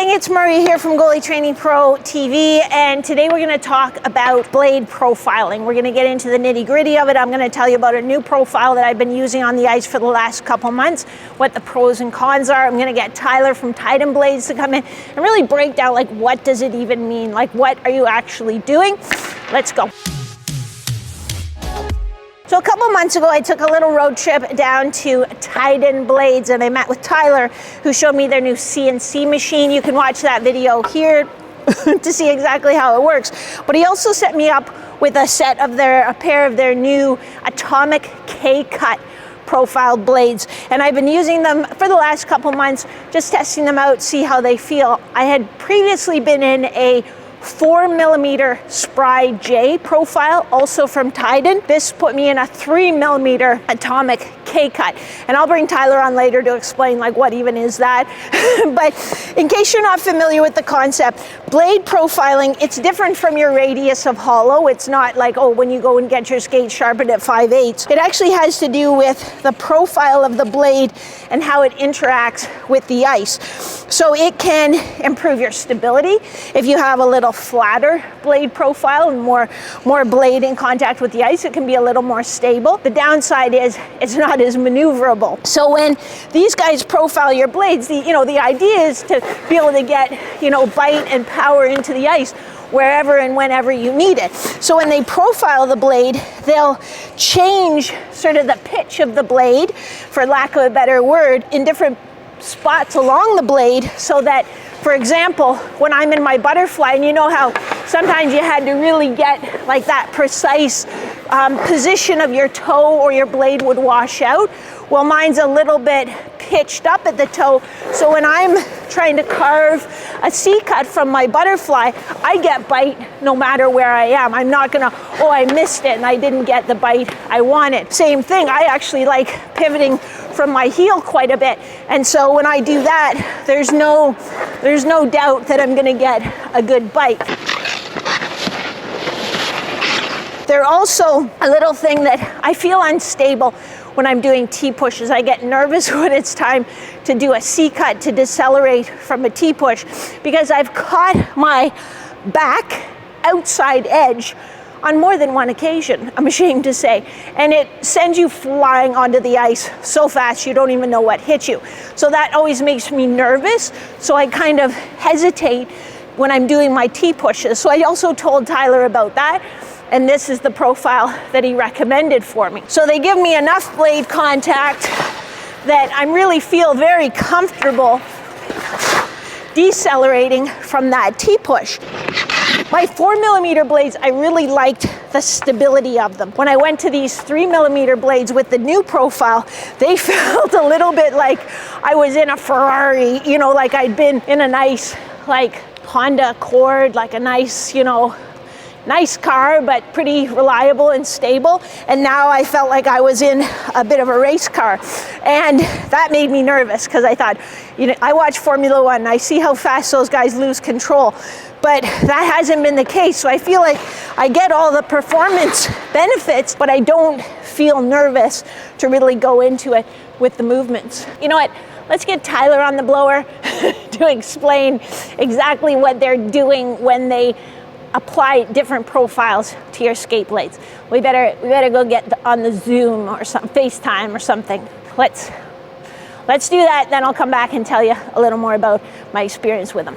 morning, it's Marie here from Goalie Training Pro TV, and today we're going to talk about blade profiling. We're going to get into the nitty gritty of it. I'm going to tell you about a new profile that I've been using on the ice for the last couple months, what the pros and cons are. I'm going to get Tyler from Titan Blades to come in and really break down, like, what does it even mean? Like, what are you actually doing? Let's go. So a couple months ago, I took a little road trip down to Titan Blades, and I met with Tyler, who showed me their new CNC machine. You can watch that video here to see exactly how it works. But he also set me up with a pair of their new Atomic K-Cut profiled blades, and I've been using them for the last couple months, just testing them out, see how they feel. I had previously been in a 4mm Spry J profile, also from Titan. This put me in a 3mm Atomic K-Cut, and I'll bring Tyler on later to explain, like, what even is that. But in case you're not familiar with the concept, blade profiling, it's different from your radius of hollow. It's not like, oh, when you go and get your skate sharpened at 5/8. It actually has to do with the profile of the blade and how it interacts with the ice. So it can improve your stability if you have a little flatter blade profile and more blade in contact with the ice. It can be a little more stable. The downside is it's not as maneuverable. So when these guys profile your blades, the idea is to be able to get, bite and power into the ice wherever and whenever you need it. So when they profile the blade, they'll change sort of the pitch of the blade, for lack of a better word, in different spots along the blade, so that, for example, when I'm in my butterfly, and you know how sometimes you had to really get like that precise position of your toe or your blade would wash out. Well, mine's a little bit pitched up at the toe, so when I'm trying to carve a C-cut from my butterfly, I get bite no matter where I am. I'm not gonna, oh, I missed it and I didn't get the bite I wanted. Same thing, I actually like pivoting from my heel quite a bit, and so when I do that, there's no doubt that I'm gonna get a good bite. They're also a little thing that I feel unstable when I'm doing T-pushes. I get nervous when it's time to do a C-cut to decelerate from a T-push, because I've caught my back outside edge on more than one occasion, I'm ashamed to say, and it sends you flying onto the ice so fast you don't even know what hit you. So that always makes me nervous, so I kind of hesitate when I'm doing my T-pushes. So I also told Tyler about that, and this is the profile that he recommended for me. So they give me enough blade contact that I really feel very comfortable decelerating from that T-push. My 4mm blades, I really liked the stability of them. When I went to these 3mm blades with the new profile, they felt a little bit like I was in a Ferrari, like I'd been in a nice, like, Honda Accord, like a nice, nice car, but pretty reliable and stable. And now I felt like I was in a bit of a race car. And that made me nervous, because I thought, I watch Formula One and I see how fast those guys lose control. But that hasn't been the case. So I feel like I get all the performance benefits, but I don't feel nervous to really go into it with the movements. You know what? Let's get Tyler on the blower to explain exactly what they're doing when they apply different profiles to your skate blades. We better go get on the Zoom or some FaceTime or something. Let's do that, then I'll come back and tell you a little more about my experience with them.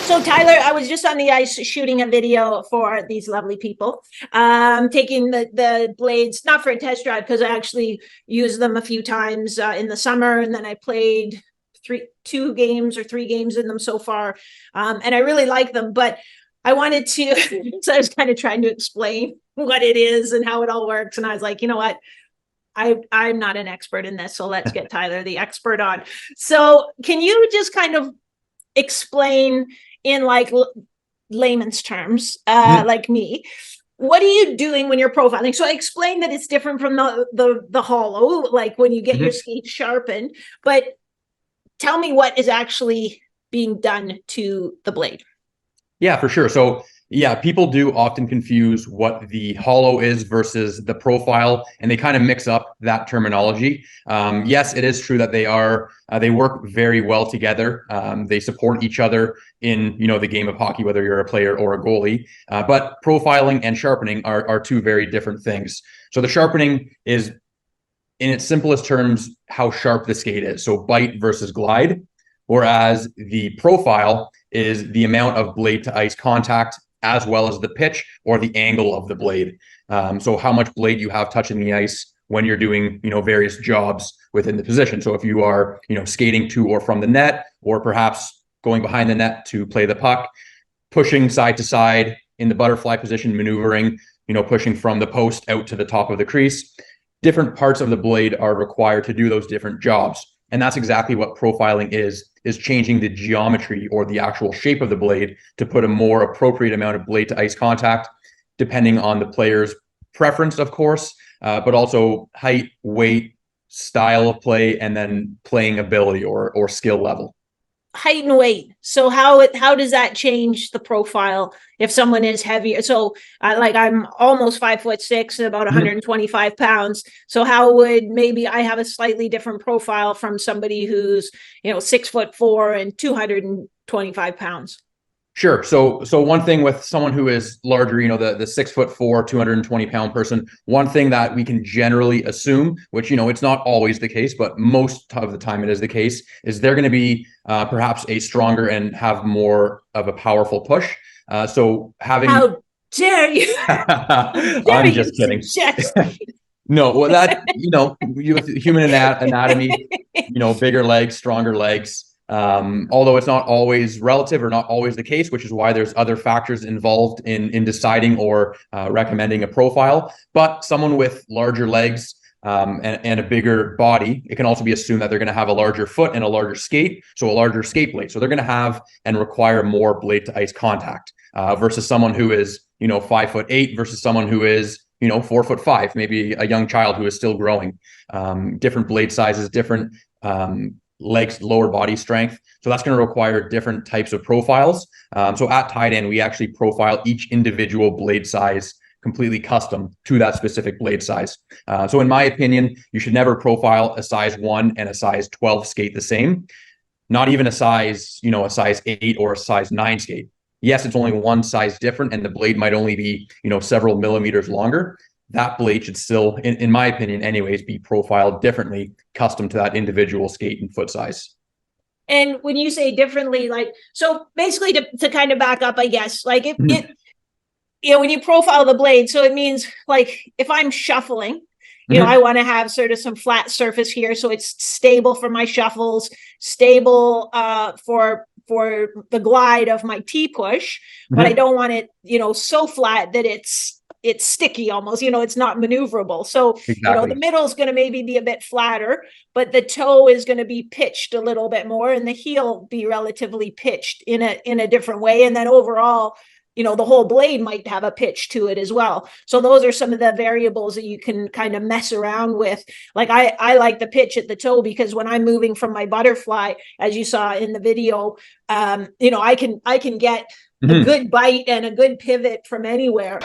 So Tyler, I was just on the ice shooting a video for these lovely people, taking the blades, not for a test drive, because I actually used them a few times in the summer, and then I played 3 games in them so far, and I really like them. But I wanted to, so I was kind of trying to explain what it is and how it all works, and I was like, you know what? I'm not an expert in this, so let's get Tyler, the expert, on. So can you just kind of explain in like layman's terms, like me, what are you doing when you're profiling? So I explained that it's different from the hollow, like when you get your skate sharpened, but tell me what is actually being done to the blade. Yeah, for sure. So Yeah, people do often confuse what the hollow is versus the profile, and they kind of mix up that terminology. Yes, it is true that they work very well together. They support each other in the game of hockey, whether you're a player or a goalie. But profiling and sharpening are two very different things. So the sharpening is, in its simplest terms, how sharp the skate is. So bite versus glide, whereas the profile is the amount of blade to ice contact as well as the pitch or the angle of the blade. So how much blade you have touching the ice when you're doing, various jobs within the position. So if you are, skating to or from the net, or perhaps going behind the net to play the puck, pushing side to side in the butterfly position, maneuvering, pushing from the post out to the top of the crease, different parts of the blade are required to do those different jobs. And that's exactly what profiling is changing the geometry or the actual shape of the blade to put a more appropriate amount of blade to ice contact, depending on the player's preference, of course, but also height, weight, style of play, and then playing ability or skill level. Height and weight. So how does that change the profile if someone is heavier? So like I'm almost 5'6", about 125 pounds. So how would maybe I have a slightly different profile from somebody who's 6'4" and 225 pounds? Sure. So one thing with someone who is larger, the 6'4", 220-pound person, one thing that we can generally assume, which, it's not always the case, but most of the time it is the case, is they're going to be perhaps a stronger and have more of a powerful push. So having... How dare you? I'm just kidding. No, well, that, human anatomy, bigger legs, stronger legs. Although it's not always relative or not always the case, which is why there's other factors involved in deciding or recommending a profile. But someone with larger legs and a bigger body, it can also be assumed that they're going to have a larger foot and a larger skate, so a larger skate blade. So they're going to have and require more blade to ice contact versus someone who is 5'8" versus someone who is 4'5", maybe a young child who is still growing. Different blade sizes, different legs, lower body strength. So that's going to require different types of profiles. So at Tight End, we actually profile each individual blade size completely custom to that specific blade size. So in my opinion, you should never profile a size 1 and a size 12 skate the same. Not even a size 8 or a size 9 skate. Yes, it's only one size different and the blade might only be, several millimeters longer. That blade should still, in my opinion anyways, be profiled differently, custom to that individual skate and foot size. And when you say differently, so basically to kind of back up, I guess, when you profile the blade, so it means if I'm shuffling, I want to have sort of some flat surface here, so it's stable for my shuffles, stable for the glide of my T push, but I don't want it, so flat that it's sticky almost, it's not maneuverable. So, exactly. The middle is going to maybe be a bit flatter, but the toe is going to be pitched a little bit more and the heel be relatively pitched in a different way. And then overall, the whole blade might have a pitch to it as well. So those are some of the variables that you can kind of mess around with. I like the pitch at the toe because when I'm moving from my butterfly, as you saw in the video, I can get a good bite and a good pivot from anywhere.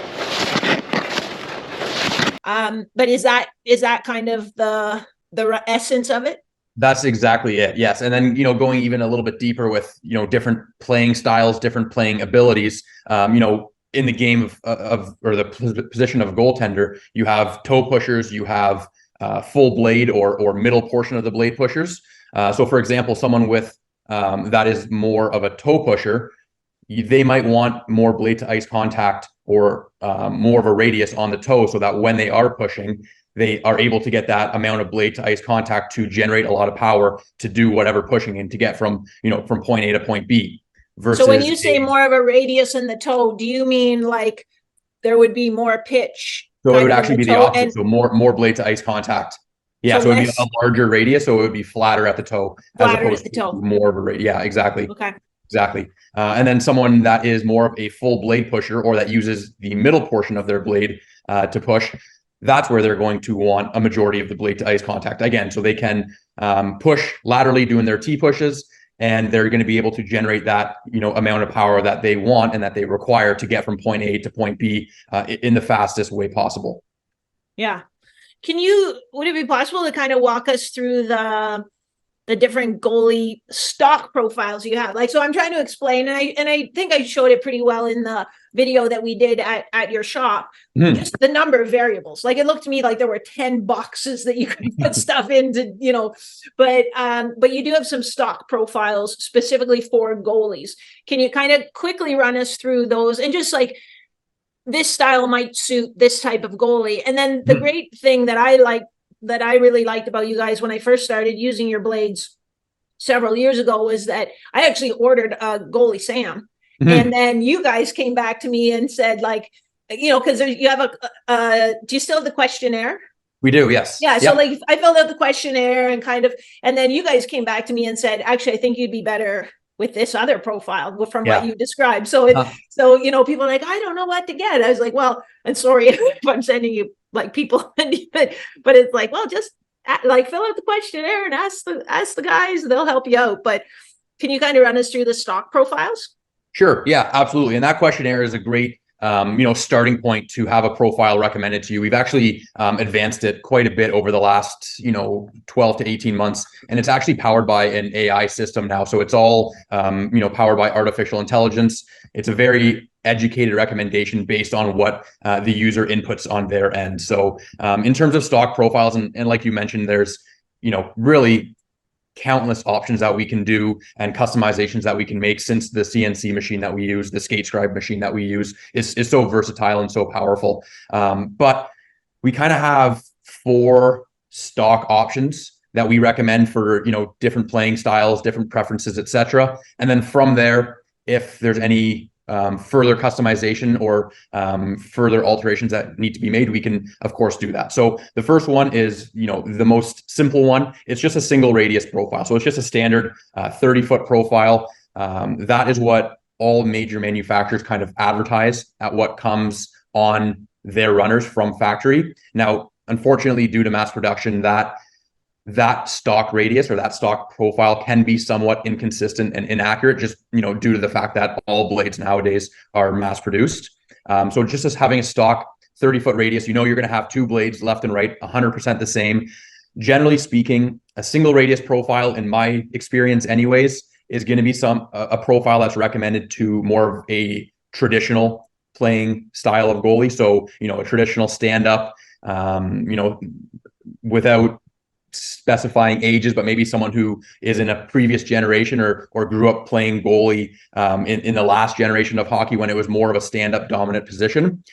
But is that kind of the essence of it? That's exactly it. Yes. And then, going even a little bit deeper with, different playing styles, different playing abilities, in the game or the position of goaltender, you have toe pushers, you have full blade or middle portion of the blade pushers. So for example, someone with that is more of a toe pusher, they might want more blade to ice contact or more of a radius on the toe so that when they are pushing, they are able to get that amount of blade to ice contact to generate a lot of power to do whatever pushing and to get from point A to point B. Versus, so when you say more of a radius in the toe, do you mean there would be more pitch? So it would actually be the opposite. So more blade to ice contact. Yeah, so it would be a larger radius, so it would be flatter at the toe as opposed to more of a radius. Yeah, exactly. Okay. Exactly. And then someone that is more of a full blade pusher or that uses the middle portion of their blade to push, that's where they're going to want a majority of the blade to ice contact again. So they can push laterally doing their T pushes and they're going to be able to generate that, amount of power that they want and that they require to get from point A to point B in the fastest way possible. Yeah. Would it be possible to kind of walk us through the different goalie stock profiles you have? Like, so I'm trying to explain, and I think I showed it pretty well in the video that we did at your shop, just the number of variables. Like, it looked to me like there were 10 boxes that you could put stuff into, but you do have some stock profiles specifically for goalies. Can you kind of quickly run us through those, and just like, this style might suit this type of goalie? And then the great thing that I really liked about you guys when I first started using your blades several years ago was that I actually ordered a goalie Sam. And then you guys came back to me and said, like, because you have do you still have the questionnaire? We do, yes. Yeah. So like, I filled out the questionnaire and then you guys came back to me and said, actually, I think you'd be better with this other profile from what you described. So people are like, I don't know what to get. I was like, well, I'm sorry if I'm sending you like people, but it's like, well, just like fill out the questionnaire and ask the guys, they'll help you out. But can you kind of run us through the stock profiles? Sure. Yeah, absolutely. And that questionnaire is a great starting point to have a profile recommended to you. We've actually advanced it quite a bit over the last, 12 to 18 months. And it's actually powered by an AI system now. So it's all, powered by artificial intelligence. It's a very educated recommendation based on what the user inputs on their end. So in terms of stock profiles, and like you mentioned, there's, really countless options that we can do and customizations that we can make, since the CNC machine that we use, the skate scribe machine that we use is so versatile and so powerful. But we kind of have 4 stock options that we recommend for, different playing styles, different preferences, etc. And then from there, if there's any further customization or further alterations that need to be made, we can of course do that. So the first one is, the most simple one. It's just a single radius profile. So it's just a standard 30-foot profile. That is what all major manufacturers kind of advertise at what comes on their runners from factory. Now, unfortunately, due to mass production, that stock radius or that stock profile can be somewhat inconsistent and inaccurate, just due to the fact that all blades nowadays are mass produced. So just as having a stock 30-foot radius, you're going to have 2 blades left and right, 100% the same. Generally speaking, a single radius profile, in my experience anyways, is going to be a profile that's recommended to more of a traditional playing style of goalie. So a traditional stand-up, without specifying ages, but maybe someone who is in a previous generation or grew up playing goalie in the last generation of hockey when it was more of a stand-up dominant position.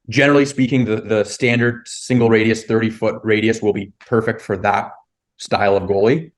Generally speaking, the standard single radius 30-foot radius will be perfect for that style of goalie.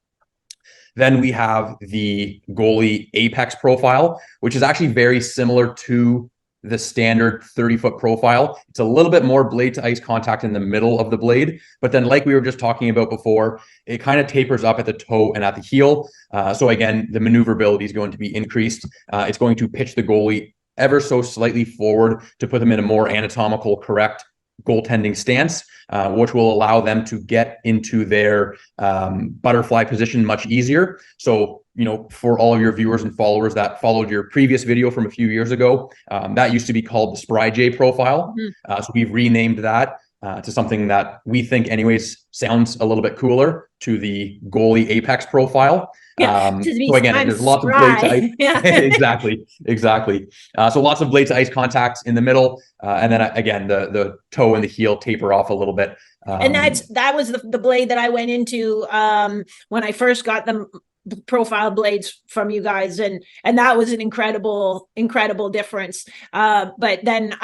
Then we have the goalie apex profile, which is actually very similar to the standard 30-foot profile. It's a little bit more blade to ice contact in the middle of the blade, but then like we were just talking about before, it kind of tapers up at the toe and at the heel. So again, the maneuverability is going to be increased. It's going to pitch the goalie ever so slightly forward to put them in a more anatomical correct goaltending stance, which will allow them to get into their butterfly position much easier. So, for all of your viewers and followers that followed your previous video from a few years ago, that used to be called the Spry J profile. So we've renamed that to something that we think anyways sounds a little bit cooler, to the goalie apex profile. So again, there's lots of blade to ice. Exactly. So lots of blade to ice contacts in the middle, and then again the toe and the heel taper off a little bit. And that was the blade that I went into when I first got the profile blades from you guys, and that was an incredible difference. But then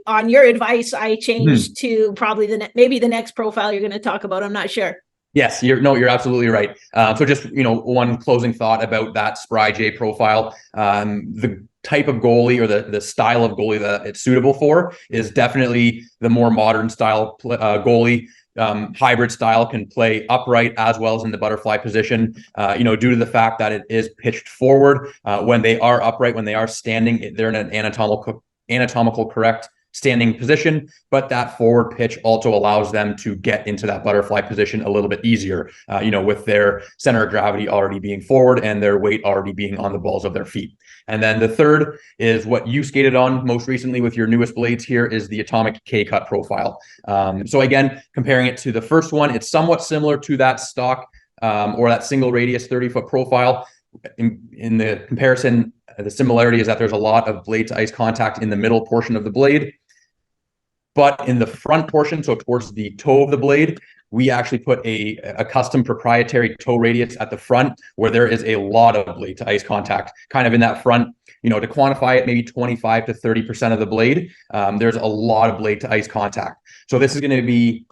on your advice, I changed to probably maybe the next profile you're going to talk about. I'm not sure. Yes, you're absolutely right. So just, one closing thought about that Spry J profile. The type of goalie or the style of goalie that it's suitable for is definitely the more modern style goalie. Hybrid style can play upright as well as in the butterfly position, due to the fact that it is pitched forward. When they are upright, when they are standing, they're in an anatomical correct standing position, but that forward pitch also allows them to get into that butterfly position a little bit easier, with their center of gravity already being forward and their weight already being on the balls of their feet. And then the third is what you skated on most recently with your newest blades here, is the Atomic K-Cut profile. So again, comparing it to the first one, it's somewhat similar to that stock or that single radius 30-foot profile. In the comparison, the similarity is that there's a lot of blade to ice contact in the middle portion of the blade. But in the front portion, so towards the toe of the blade, we actually put a custom proprietary toe radius at the front where there is a lot of blade to ice contact kind of in that front, to quantify it, maybe 25 to 30% of the blade. There's a lot of blade to ice contact. So this is going to be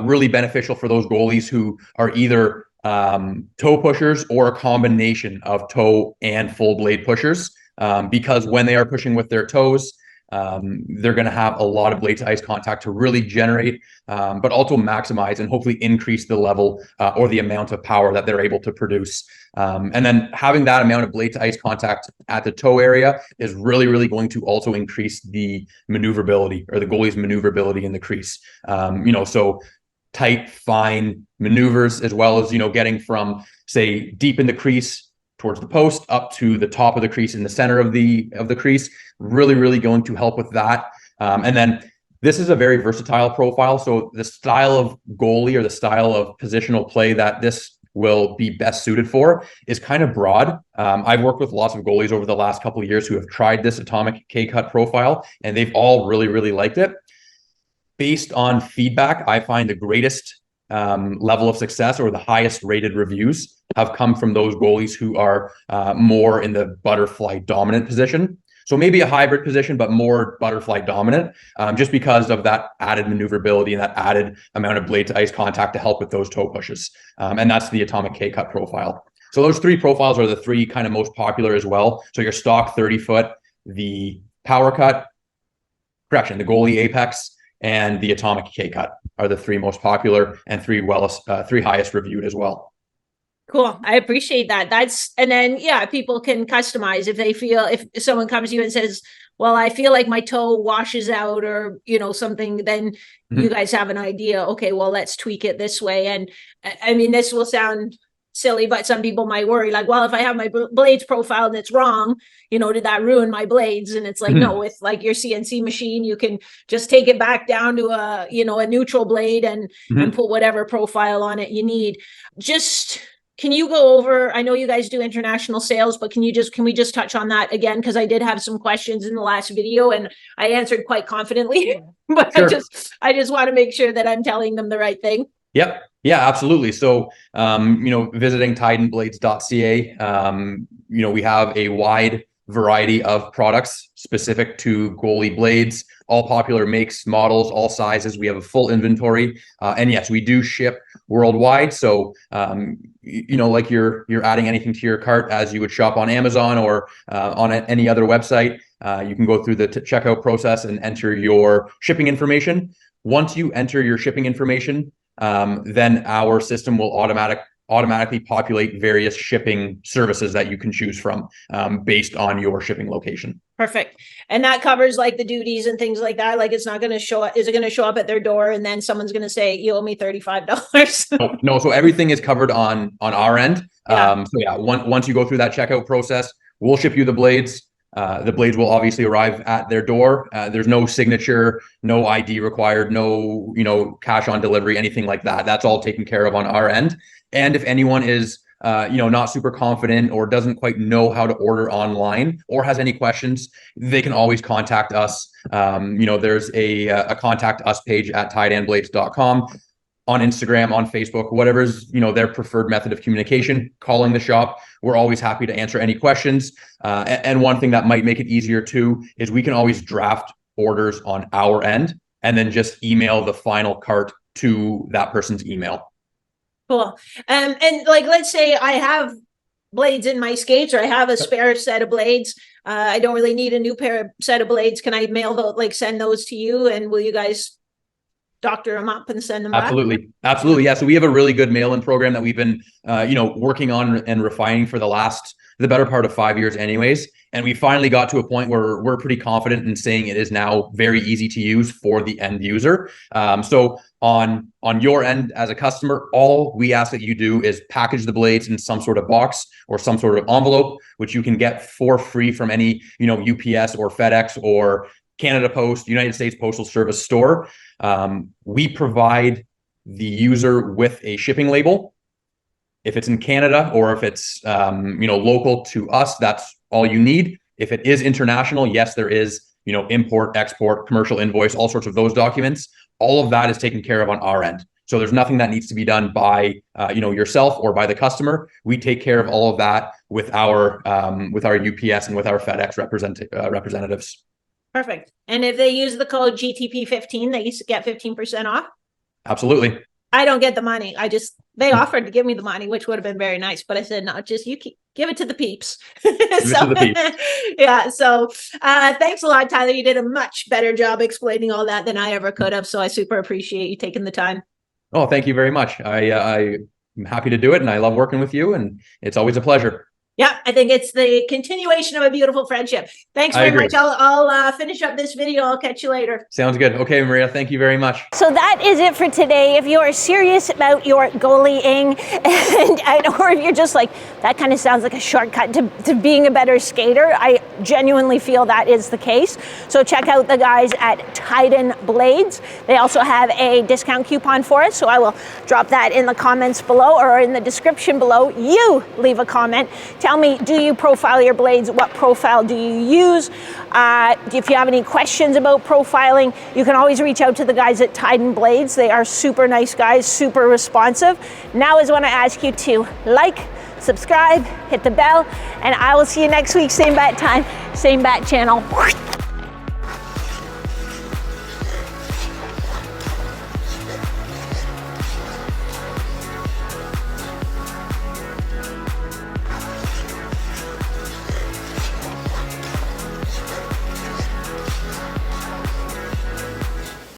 really beneficial for those goalies who are either toe pushers or a combination of toe and full blade pushers, because when they are pushing with their toes, they're going to have a lot of blade to ice contact to really generate, but also maximize and hopefully increase the level or the amount of power that they're able to produce. And then having that amount of blade to ice contact at the toe area is really, really going to also increase the maneuverability, or the goalie's maneuverability in the crease. So tight, fine maneuvers, as well as, getting from, say, deep in the crease towards the post up to the top of the crease in the center of the crease, really, really going to help with that. And then this is a very versatile profile. So the style of goalie, or the style of positional play that this will be best suited for, is kind of broad. I've worked with lots of goalies over the last couple of years who have tried this Atomic K-Cut profile, and they've all really, really liked it. Based on feedback, I find the greatest level of success, or the highest rated reviews, have come from those goalies who are more in the butterfly dominant position. So maybe a hybrid position, but more butterfly dominant, just because of that added maneuverability and that added amount of blade to ice contact to help with those toe pushes. And that's the Atomic K-Cut profile. So those three profiles are the three kind of most popular as well. So your stock 30-foot, the power cut, the goalie apex, and the Atomic K-Cut are the three most popular and three highest reviewed as well. Cool. I appreciate that. And then, people can customize if they feel, if someone comes to you and says, well, I feel like my toe washes out, or, something, then you guys have an idea. Okay, well, let's tweak it this way. And I mean, this will sound silly, but some people might worry, like, well, if I have my blades profile and it's wrong, did that ruin my blades? And it's like, no, with like your CNC machine, you can just take it back down to a neutral blade and put whatever profile on it you need. Can you go over, I know you guys do international sales, but can we just touch on that again? Because I did have some questions in the last video and I answered quite confidently, but sure. I just want to make sure that I'm telling them the right thing. Yep. Yeah, absolutely. So, visiting titanblades.ca, we have a wide variety of products specific to goalie blades, all popular makes, models, all sizes. We have a full inventory. And yes, we do ship worldwide. So, like you're adding anything to your cart as you would shop on Amazon or on any other website, you can go through the checkout process and enter your shipping information. Once you enter your shipping information, then our system will automatically populate various shipping services that you can choose from based on your shipping location. Perfect. And that covers like the duties and things like that. Like it's not going to show up. Is it going to show up at their door and then someone's going to say, you owe me $35? No. So everything is covered on our end. Once you go through that checkout process, we'll ship you the blades. The blades will obviously arrive at their door. There's no signature, no ID required, no, cash on delivery, anything like that. That's all taken care of on our end. And if anyone is, not super confident or doesn't quite know how to order online or has any questions, they can always contact us. There's a contact us page at titanblades.com. on Instagram, on Facebook, whatever's, their preferred method of communication, calling the shop. We're always happy to answer any questions. And one thing that might make it easier too, is we can always draft orders on our end and then just email the final cart to that person's email. Cool. And like, let's say I have blades in my skates, or I have a spare set of blades. I don't really need a new set of blades. Can I send those to you, and will you guys doctor them up and send them back? Absolutely. Yeah. So we have a really good mail-in program that we've been, working on and refining for the better part of 5 years anyways. And we finally got to a point where we're pretty confident in saying it is now very easy to use for the end user. So on your end as a customer, all we ask that you do is package the blades in some sort of box or some sort of envelope, which you can get for free from any, UPS or FedEx or Canada Post, United States Postal Service store. We provide the user with a shipping label. If it's in Canada or if it's local to us, that's all you need. If it is international, yes, there is import, export, commercial invoice, all sorts of those documents. All of that is taken care of on our end. So there's nothing that needs to be done by yourself or by the customer. We take care of all of that with our UPS and with our FedEx representatives. Perfect. And if they use the code GTP15, they used to get 15% off? Absolutely. I don't get the money. They offered to give me the money, which would have been very nice, but I said, no, just give it to the peeps. Yeah. So thanks a lot, Tyler. You did a much better job explaining all that than I ever could have. So I super appreciate you taking the time. Oh, thank you very much. I'm happy to do it, and I love working with you, and it's always a pleasure. Yeah, I think it's the continuation of a beautiful friendship. Thanks very much. I'll finish up this video. I'll catch you later. Sounds good. Okay, Maria, thank you very much. So that is it for today. If you are serious about your goalieing, or if you're just like, that kind of sounds like a shortcut to being a better skater, I genuinely feel that is the case. So check out the guys at Titan Blades. They also have a discount coupon for us, so I will drop that in the comments below or in the description below. You leave a comment. Tell me, do you profile your blades? What profile do you use? If you have any questions about profiling, you can always reach out to the guys at Titan Blades. They are super nice guys, super responsive. Now is when I ask you to like, subscribe, hit the bell, and I will see you next week, same bat time, same bat channel.